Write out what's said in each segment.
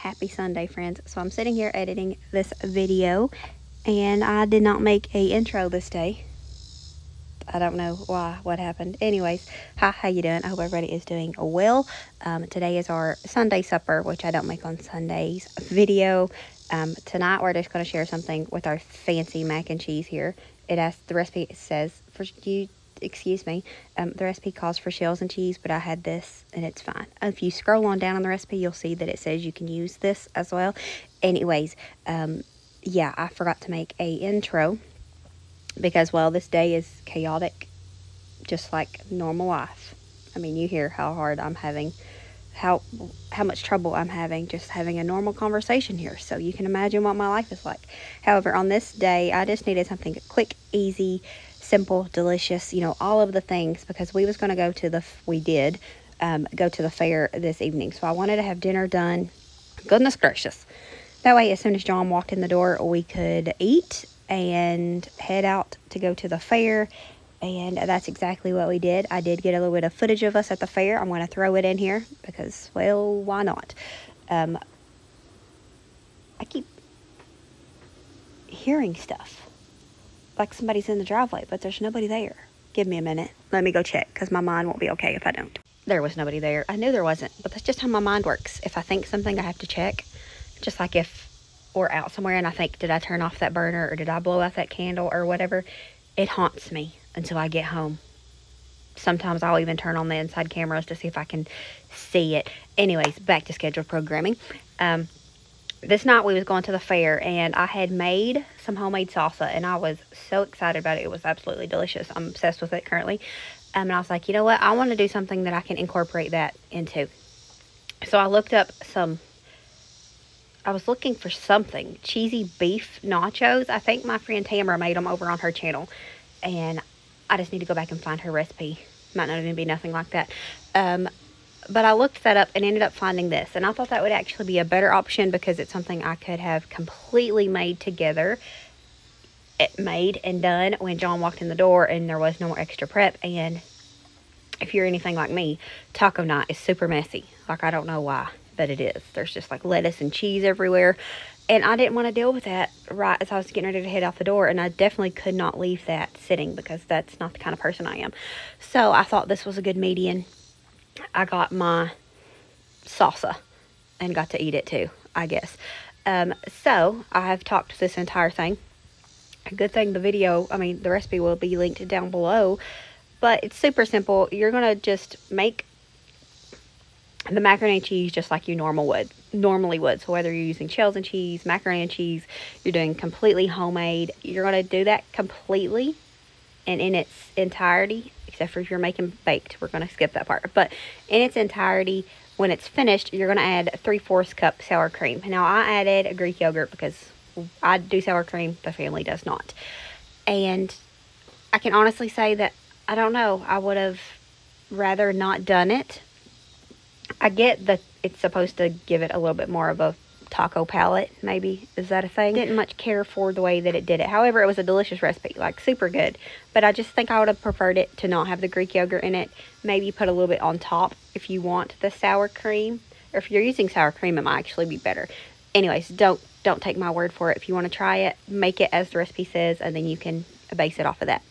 Happy Sunday, friends. So I'm sitting here editing this video, and I did not make a intro this day. I don't know why, what happened. Anyways, hi, how you doing? I hope everybody is doing well. Today is our Sunday supper, which I don't make on Sundays video. Tonight we're just going to share something with our fancy mac and cheese here. The recipe says, the recipe calls for shells and cheese, but I had this and it's fine. If you scroll on down on the recipe, you'll see that it says you can use this as well. Anyways, yeah, I forgot to make a intro because, well, this day is chaotic, just like normal life. I mean, you hear how hard I'm having, how much trouble I'm having just having a normal conversation here. So you can imagine what my life is like. However, on this day, I just needed something quick, easy, simple, delicious, you know, all of the things, because we was going to go to the fair this evening. So I wanted to have dinner done. Goodness gracious. That way, as soon as John walked in the door, we could eat and head out to go to the fair. And that's exactly what we did. I did get a little bit of footage of us at the fair. I'm going to throw it in here because, well, why not? I keep hearing stuff like somebody's in the driveway, but there's nobody there. Give me a minute. Let me go check, because my mind won't be okay if I don't. There was nobody there. I knew there wasn't, but that's just how my mind works. If I think something, I have to check. Just like if we're out somewhere and I think, did I turn off that burner, or did I blow out that candle, or whatever, it haunts me until I get home. Sometimes I'll even turn on the inside cameras to see if I can see it. Anyways, back to scheduled programming. This night we was going to the fair, and I had made some homemade salsa, and I was so excited about it. It was absolutely delicious. I'm obsessed with it currently. And I was like, you know what? I want to do something that I can incorporate that into. So I looked up I was looking for something. Cheesy beef nachos. I think my friend Tamara made them over on her channel. And I just need to go back and find her recipe. Might not even be nothing like that. But I looked that up and ended up finding this. And I thought that would actually be a better option because it's something I could have completely made together. Made and done when John walked in the door and there was no more extra prep. And if you're anything like me, taco night is super messy. Like, I don't know why, but it is. There's just like lettuce and cheese everywhere. And I didn't want to deal with that right as I was getting ready to head out the door. And I definitely could not leave that sitting because that's not the kind of person I am. So I thought this was a good median. I got my salsa and got to eat it too, I guess. So I have talked this entire thing. A good thing the recipe will be linked down below. But it's super simple. You're going to just make the macaroni and cheese just like you normally would. So whether you're using shells and cheese, macaroni and cheese, you're doing completely homemade, you're going to do that completely and in its entirety, except for if you're making baked. We're going to skip that part. But in its entirety, when it's finished, you're going to add 3/4 cup sour cream. Now, I added a Greek yogurt because I do sour cream. The family does not. And I can honestly say that, I don't know, I would have rather not done it. I get that it's supposed to give it a little bit more of a taco palette, maybe. Is that a thing? Didn't much care for the way that it did it. However, it was a delicious recipe, like super good. But I just think I would have preferred it to not have the Greek yogurt in it. Maybe put a little bit on top if you want the sour cream. Or if you're using sour cream, it might actually be better. Anyways, don't take my word for it. If you want to try it, make it as the recipe says, and then you can base it off of that.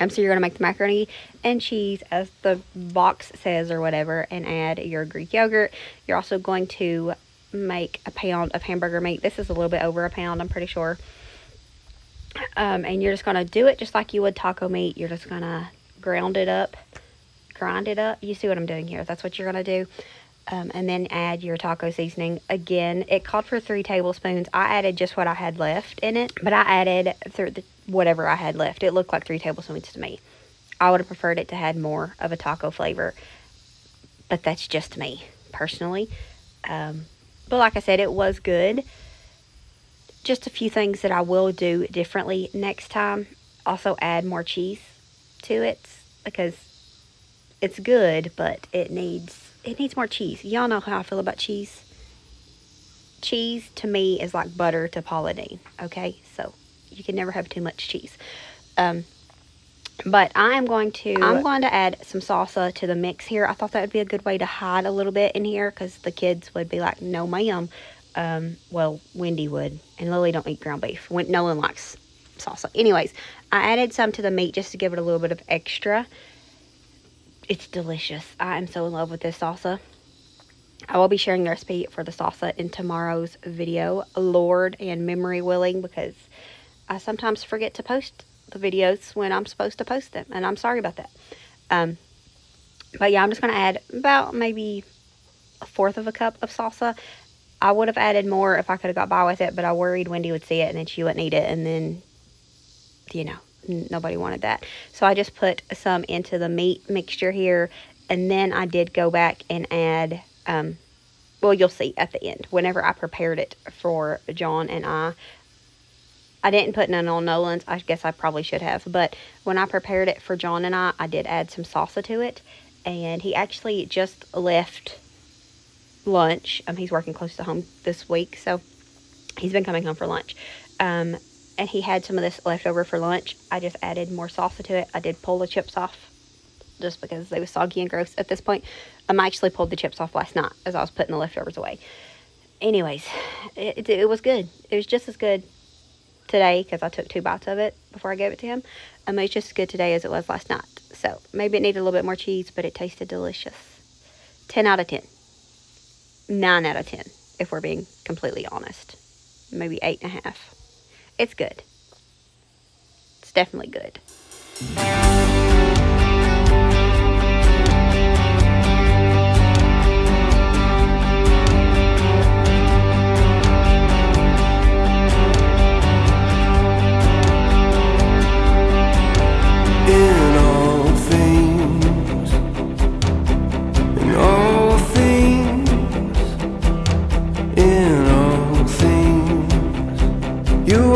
So you're going to make the macaroni and cheese as the box says or whatever, and add your Greek yogurt. You're also going to make a pound of hamburger meat. This is a little bit over a pound, I'm pretty sure. And you're just going to do it just like you would taco meat. You're just going to grind it up. You see what I'm doing here. That's what you're going to do. And then add your taco seasoning. Again, it called for 3 tablespoons. I added just what I had left in it, but I added whatever I had left. It looked like 3 tablespoons to me. I would have preferred it to have more of a taco flavor, but that's just me personally. But like I said, it was good. Just a few things that I will do differently next time. Also add more cheese to it because it's good, but it needs more cheese. Y'all know how I feel about cheese. Cheese to me is like butter to Paula Deen, okay? So you can never have too much cheese. But I'm going to add some salsa to the mix here. I thought that would be a good way to hide a little bit in here, because the kids would be like, no ma'am. Well, Wendy would, and Lily don't eat ground beef. No one likes salsa. Anyways, I added some to the meat just to give it a little bit of extra. It's delicious. I am so in love with this salsa. I will be sharing the recipe for the salsa in tomorrow's video, Lord and memory willing, because I sometimes forget to post the videos when I'm supposed to post them, and I'm sorry about that. But yeah, I'm just going to add about maybe 1/4 of a cup of salsa. I would have added more if I could have got by with it, but I worried Wendy would see it and then she wouldn't eat it, and then, you know, nobody wanted that. So I just put some into the meat mixture here, and then I did go back and add, well, you'll see at the end, whenever I prepared it for John and I didn't put none on Nolan's. I guess I probably should have, but when I prepared it for John and I did add some salsa to it, and he actually just left lunch. He's working close to home this week, so he's been coming home for lunch. And he had some of this left over for lunch. I just added more salsa to it. I did pull the chips off just because they were soggy and gross at this point. I actually pulled the chips off last night as I was putting the leftovers away. Anyways, it was good. It was just as good today, because I took 2 bites of it before I gave it to him. It's just as good today as it was last night. So maybe it needed a little bit more cheese, but it tasted delicious. 10 out of 10. 9 out of 10, if we're being completely honest. Maybe 8.5. It's good. It's definitely good.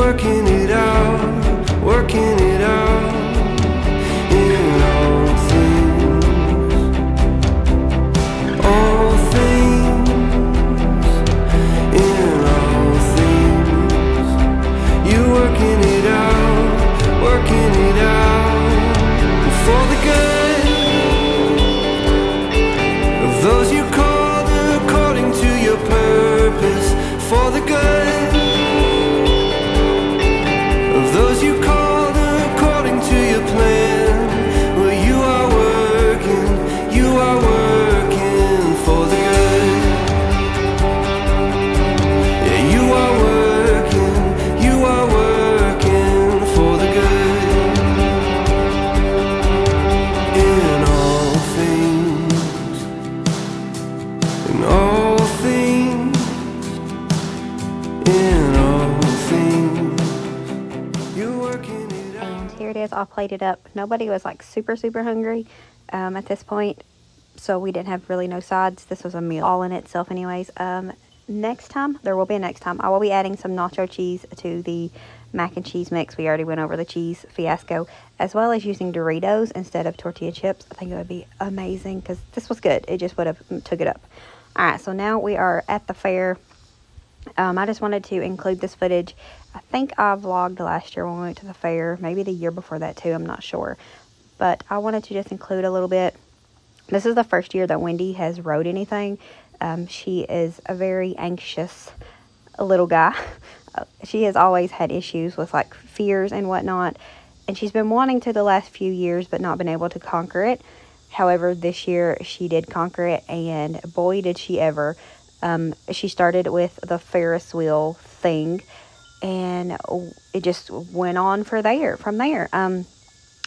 Working it out, working it out in all things, all things, in all things. You working it out for the good of those you called according to your purpose, for the good those you called according to your plan. Well, you are working for the good. Yeah, you are working for the good. In all things, in all things, in all things. And here it is, all plated up. Nobody was like super hungry at this point, so we didn't have really no sides. This was a meal all in itself anyways. Next time, there will be a next time, I will be adding some nacho cheese to the mac and cheese mix. We already went over the cheese fiasco, as well as using Doritos instead of tortilla chips. I think it would be amazing, because this was good. It just would have took it up. All right, so now we are at the fair. I just wanted to include this footage. I think I vlogged last year when we went to the fair, maybe the year before that too, I'm not sure. But I wanted to just include a little bit. This is the first year that Wendy has rode anything. She is a very anxious little guy. She has always had issues with like fears and whatnot. And she's been wanting to the last few years, but not been able to conquer it. However, this year she did conquer it, and boy did she ever. She started with the Ferris wheel thing, and it just went on from there.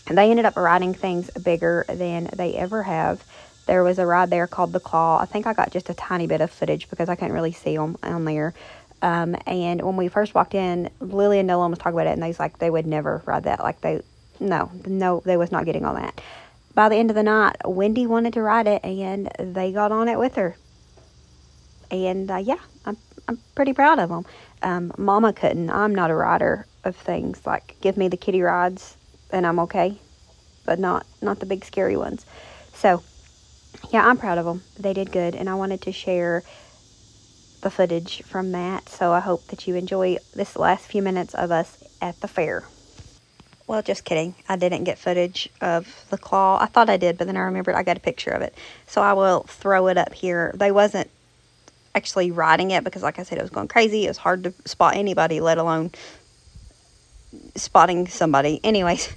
They ended up riding things bigger than they ever have. There was a ride there called the Claw. I think I got just a tiny bit of footage because I couldn't really see them on there. And when we first walked in, Lily and Nolan was talking about it, and they was like, they would never ride that. Like, they was not getting on that. By the end of the night, Wendy wanted to ride it, and they got on it with her. And yeah, I'm pretty proud of them. Mama couldn't. I'm not a rider of things. Like, give me the kiddie rides and I'm okay, but not the big scary ones. So yeah, I'm proud of them. They did good, and I wanted to share the footage from that. So I hope that you enjoy this last few minutes of us at the fair. Well, just kidding. I didn't get footage of the claw. I thought I did, but then I remembered I got a picture of it. So I will throw it up here. They wasn't actually riding it because, like I said, it was going crazy. It was hard to spot anybody, let alone spotting somebody. Anyways,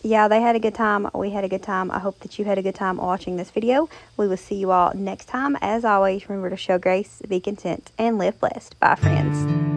yeah, they had a good time. We had a good time. I hope that you had a good time watching this video. We will see you all next time. As always, remember to show grace, be content, and live blessed. Bye, friends.